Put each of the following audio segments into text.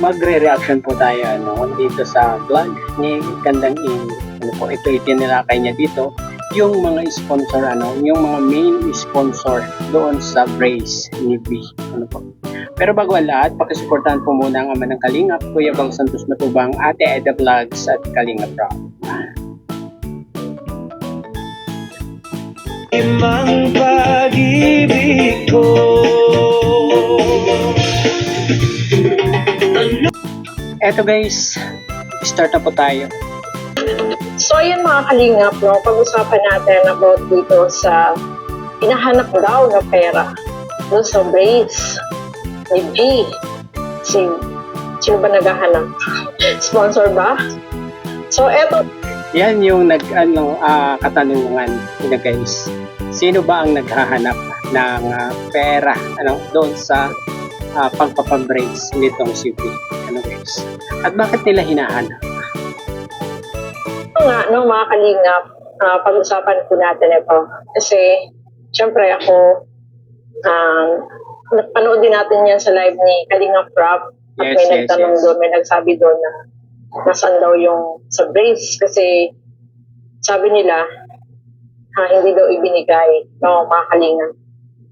magre-reaction po tayo dito sa vlog ni Gandang Amy. Ito itinalakay niya dito yung mga sponsor, yung mga main sponsor doon sa brace ni V. Pero bago ang lahat, pakisuportahan po muna ang ama ng Kalingap, Kuya Bal Santos Matubang, Ate Eda Vlogs at Kalingap Rock. Imang pag-ibig ko. Eto guys, start na po tayo. So yun mga Kalingap, pag-usapan natin about dito sa hinahanap daw na pera doon sa brace ni V. Sino ba naghahanap? Sponsor ba? So eto. Yan yung katanungan guys. Sino ba ang naghahanap ng pera doon sa pagpapabrace nitong si V? Guys. At bakit nila hinahanap? Mga Kalingap, pag-usapan po natin ito. Kasi, syempre ako, napanood din natin yan sa live ni Kalingap Rock. At may nagtanong doon, may nagsabi doon na nasaan daw yung sa brace. Kasi, sabi nila, hindi daw ibinigay mga Kalingap.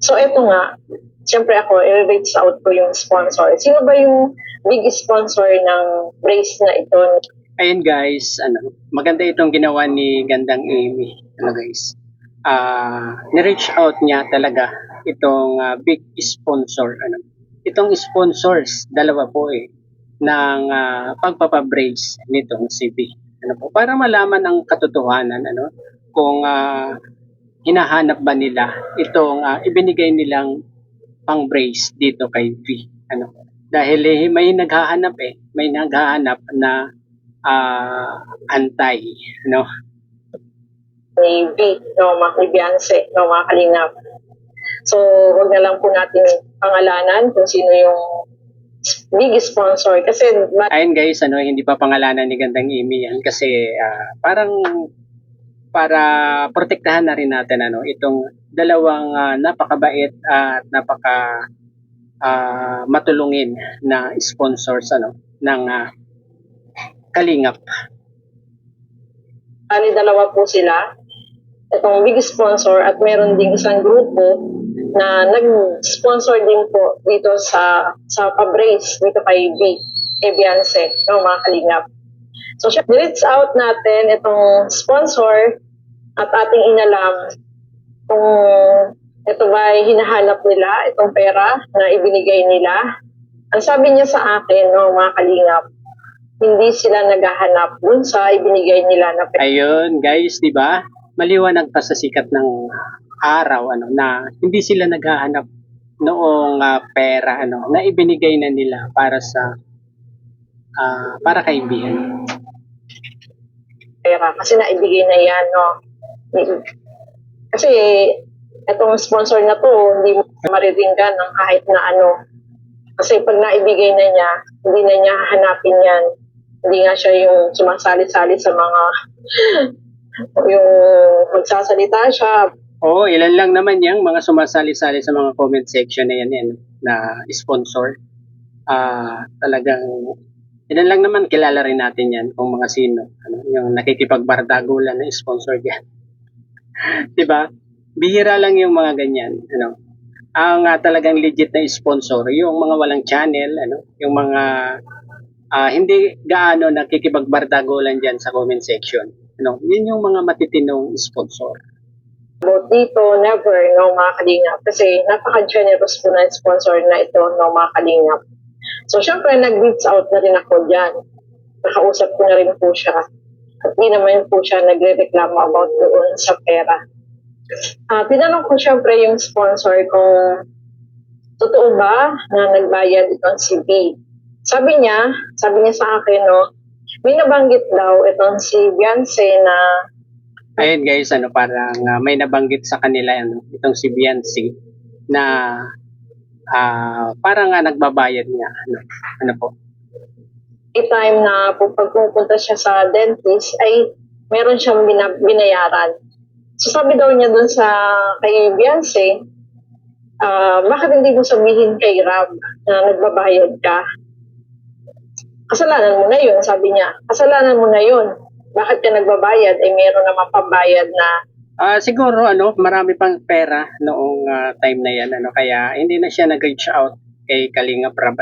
So, eto nga, syempre ako, i-reach out ko yung sponsor. Sino ba yung big sponsor ng brace na ito? Ayun guys, maganda itong ginawa ni Gandang Amy. Guys, ni-reach out niya talaga itong big sponsor. Itong sponsors, dalawa po ng pagpapabrace nitong si V. Para malaman ang katotohanan, kung hinahanap ba nila itong ibinigay nilang pang-brace dito kay V. Dahil may naghahanap na antay, Ni V, ni Beyonce, mga Kalingap. So, wag na lang po natin pangalanan kung sino yung big sponsor. Kasi, ayun guys, hindi pa pangalanan ni Gandang Amy yan kasi parang para protektahan na rin natin itong dalawang napakabait at matulungin na sponsors ng Kalingap. Dalawa po sila. Itong big sponsor at meron ding isang grupo na nag-sponsor din po dito sa pa-brace dito kay V, kay Beyonce, mga Kalingap. So, reach out natin itong sponsor at ating inalam kung ito ba ay hinahanap nila, itong pera na ibinigay nila. Ang sabi niya sa akin, mga Kalingap, hindi sila naghahanap dun sa ibinigay nila na pera. Ayun guys, di ba? Maliwanag pa sa sikat ng araw na hindi sila naghahanap noong pera na ibinigay na nila para sa para kay V. Pera kasi naibigay na yan, Kasi itong sponsor na to, hindi mo mariringgan ng kahit na Kasi pag naibigay na niya, hindi na niya hahanapin yan. Hindi nga siya yung sumasali-sali sa mga yung magsasalita siya. Oo, ilan lang naman yung mga sumasali-sali sa mga comment section na yan na sponsor. Talagang ilan lang naman, kilala rin natin yan kung mga sino. Yung nakikipagbardago lang na sponsor yan. Diba? Bihira lang yung mga ganyan. Ang talagang legit na sponsor, yung mga walang channel, yung mga hindi gaano nakikipagbardago lang dyan sa comment section. Yun yung mga matitinong sponsor. About dito, never, mga Kalingap. Kasi napaka-generous po na sponsor na ito, mga Kalingap. So, syempre, nag-reach out na rin ako dyan. Nakausap ko na rin po siya. At di naman po siya nagre-reklamo about doon sa pera. Tinanong ko syempre yung sponsor kung totoo ba na nagbayad itong si V. Sabi niya sa akin, may nabanggit daw itong si Beyonce na... Ayun guys, parang may nabanggit sa kanila itong si Beyonce na parang nagbabayad niya. Po? Time na pag pupunta siya sa dentist ay meron siyang binayaran. So sabi daw niya dun kay Beyonce, bakit hindi mo sabihin kay Rob na nagbabayad ka? kasalanan mo na yun, sabi niya. Kasalanan mo na yun. Bakit ka nagbabayad? Eh, meron naman pambayad na Siguro marami pang pera noong time na 'yan kaya hindi na siya nag-reach out kay Kalinga Prab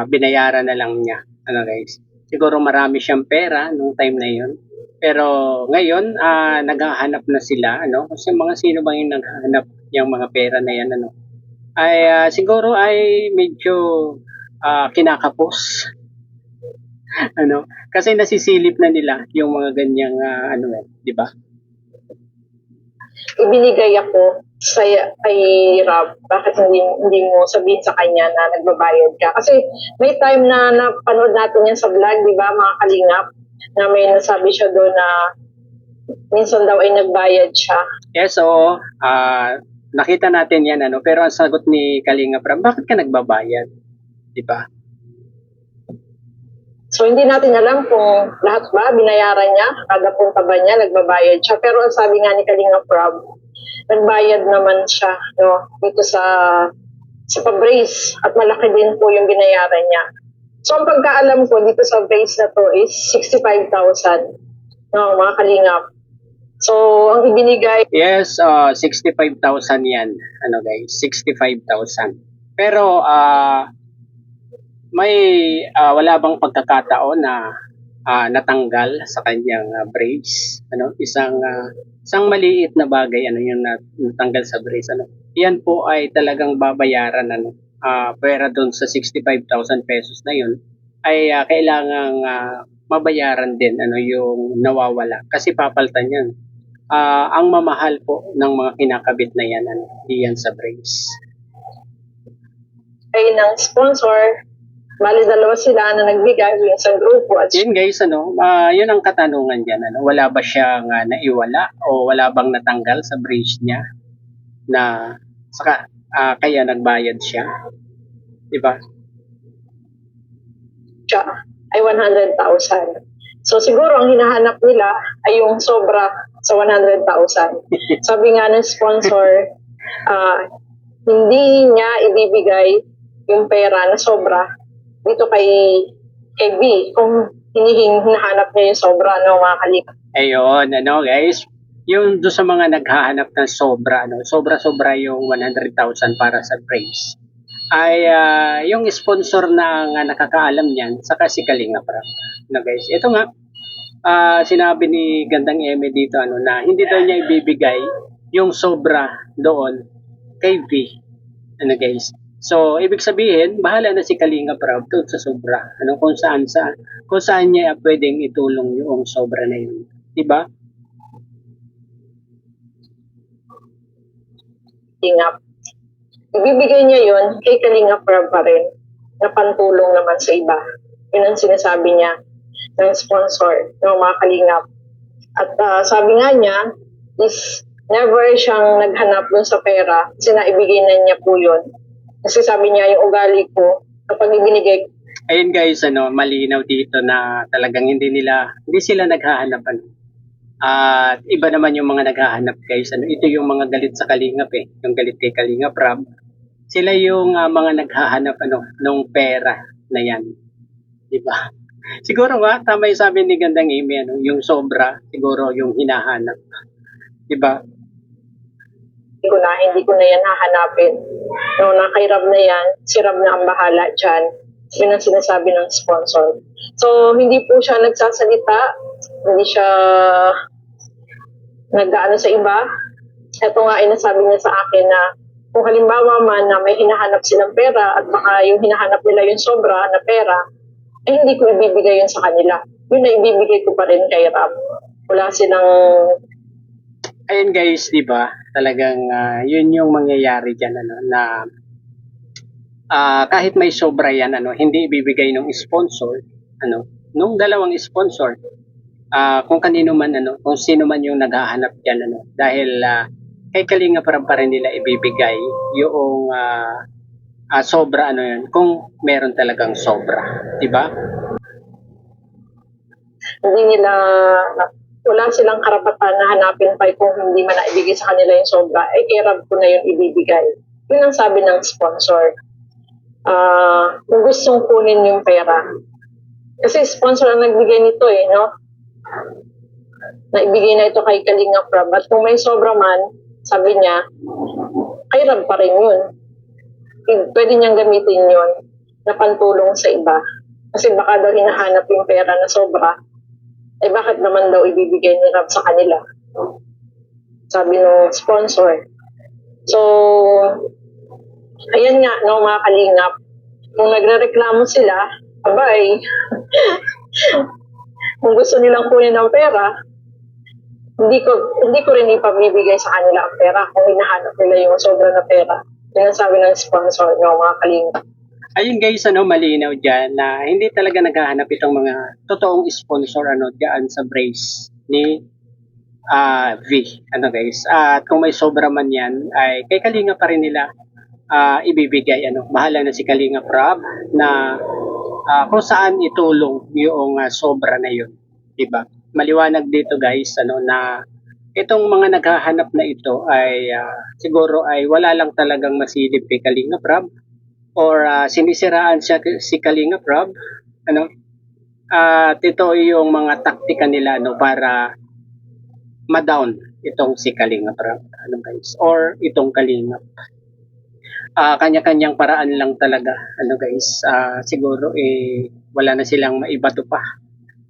binayaran na lang niya guys. Siguro marami siyang pera nung time na 'yon. Pero ngayon naghahanap na sila kasi mga sino bang yung naghahanap yung mga pera na 'yan ay siguro ay medyo kinakapos kasi nasisilip na nila yung mga ganyang di ba? ibinigay ako kay Rob. Bakit hindi mo sabihin sa kanya na nagbabayad ka? Kasi may time na napanood natin yan sa vlog, di ba, mga kalingap, na may nasabi siya doon na minsan daw ay nagbayad siya. Yes, so nakita natin yan pero ang sagot ni Kalinga Prab, bakit ka nagbabayad? Di ba? So, hindi natin alam kung lahat ba binayaran niya, kada punta ba niya, nagbabayad siya. Pero ang sabi nga ni Kalinga Prab, nagbayad naman siya dito sa pa-brace at malaki din po yung binayaran niya. So, ang pagkaalam ko dito sa brace na to is 65,000 mga kalingap. So, ang ibinigay... Yes, 65,000 yan. Guys, 65,000. Pero, may wala bang pagkakataon na natanggal sa kanyang brace isang maliit na bagay yung natanggal sa brace yan po ay talagang babayaran pera doon sa 65,000 pesos na yun ay kailangang mabayaran din yung nawawala kasi papaltan yan ang mamahal po ng mga kinakabit na yan diyan sa brace ay ng sponsor. Bali, dalawa sila na nagbigay yung isang grupo. At yun guys, yun ang katanungan dyan. Wala ba siyang naiwala o wala bang natanggal sa bridge niya na saka, kaya nagbayad siya? Diba? siya ay 100,000. So siguro ang hinahanap nila ay yung sobra sa 100,000. Sabi nga ng sponsor, hindi niya ibibigay yung pera na sobra dito kay B kung hinahanap niya yung sobra mga kalingap. Ayun, guys, yung doon sa mga naghahanap ng sobra, sobra-sobra yung 100,000 para sa praise, ay yung sponsor na ang nakakaalam niyan, saka si Kalinga Prab. Guys, ito nga, sinabi ni Gandang Eme dito, na hindi daw niya ibibigay yung sobra doon kay V. Guys. So, ibig sabihin, bahala na si Kalinga Prab doon sa sobra. Kung saan niya pwedeng itulong yung sobra na yun. Diba? Kalingap. Ibibigay niya yun kay Kalinga Prab pa rin na pantulong naman sa iba. Yun ang sinasabi niya ng sponsor ng mga kalingap. At sabi nga niya, is never siyang naghanap dun sa pera kasi naibigay na niya po yun. Kasi sabi niya, yung ugali ko, kapag ibinigay... Ayun guys, malinaw dito na talagang hindi sila naghahanap. At iba naman yung mga naghahanap guys. Ito yung mga galit sa Kalingap yung galit kay Kalinga Prab. Sila yung mga naghahanap nung pera na yan. Diba? Siguro nga, tama yung sabi ni Gandang Amy, yung sobra, siguro yung hinahanap. Diba? Hindi ko na yan hahanapin. Kay Rob na yan, si Rob na ang bahala dyan. Yun ang sinasabi ng sponsor. So, hindi po siya nagsasalita, hindi siya nagdaano sa iba. Ito nga ay nasabi niya sa akin na kung halimbawa man na may hinahanap silang pera at baka yung hinahanap nila yung sobra na pera, ay hindi ko ibibigay yun sa kanila. Yun na ibibigay ko pa rin kay Rob. Wala silang... Ayun guys, di ba? Talagang yun yung mangyayari dyan na kahit may sobra yan hindi ibibigay ng sponsor nung dalawang sponsor kung kanino man kung sino man yung naghahanap diyan dahil kay Kalinga pa rin nila ibibigay yung sobra yun kung meron talagang sobra, di ba? Hindi nila wala silang karapatan na hanapin pa kung hindi man naibigay sa kanila yung sobra, ay kay Rob ko na yun ibibigay. Yun ang sabi ng sponsor. Kung gustong kunin yung pera, Kasi sponsor ang nagbigay nito no? Naibigay na ito kay Kalinga Prab. At kung may sobra man, sabi niya, kay Rab pa rin yun. Pwede niyang gamitin yun na pantulong sa iba. Kasi baka daw hinahanap yung pera na sobra, bakit naman daw ibibigay ni Rab sa kanila? Sabi ng sponsor. So, ayan nga, no, mga kalingap. Kung nagre-reklamo sila, abay, kung gusto nilang kunin ng pera, hindi ko rin ipabibigay sa kanila ang pera kung hinahanap nila yung sobra na pera. Yan ang sabi ng sponsor, no, mga kalingap. Ayun guys, malinaw dyan na hindi talaga naghahanap itong mga totoong sponsor dyan sa brace ni V. Guys, at kung may sobra man yan, ay kay Kalinga pa rin nila ibibigay. Bahala na si Kalinga Prab na kung saan itulong yung sobra na yun. Diba? Maliwanag dito guys, na itong mga naghahanap na ito ay siguro ay wala lang talagang masilip kay Kalinga Prab or sinisiraan siya si Kalinga Prab, at ito yung mga taktika nila para ma-down itong si Kalinga Prab, guys, or itong Kalinga. Kanya-kanyang paraan lang talaga, guys, siguro wala na silang maibato pa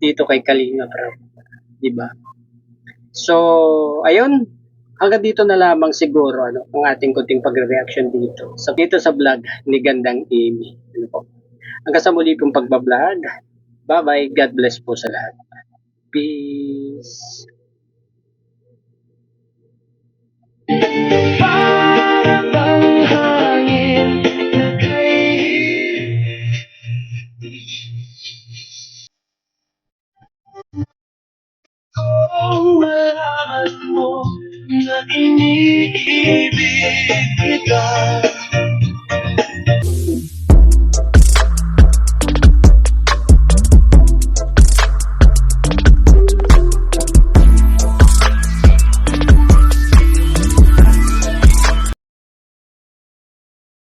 dito kay Kalinga Prab, di ba? So, ayun, hanggang dito na lamang siguro ang ating kunting pagre-reaction dito sa vlog ni Gandang Amy. Hanggang sa muli kong pagbablog. Bye-bye. God bless po sa lahat. Peace. Para bang hangin na kay kung malaman mo na iniibig kita.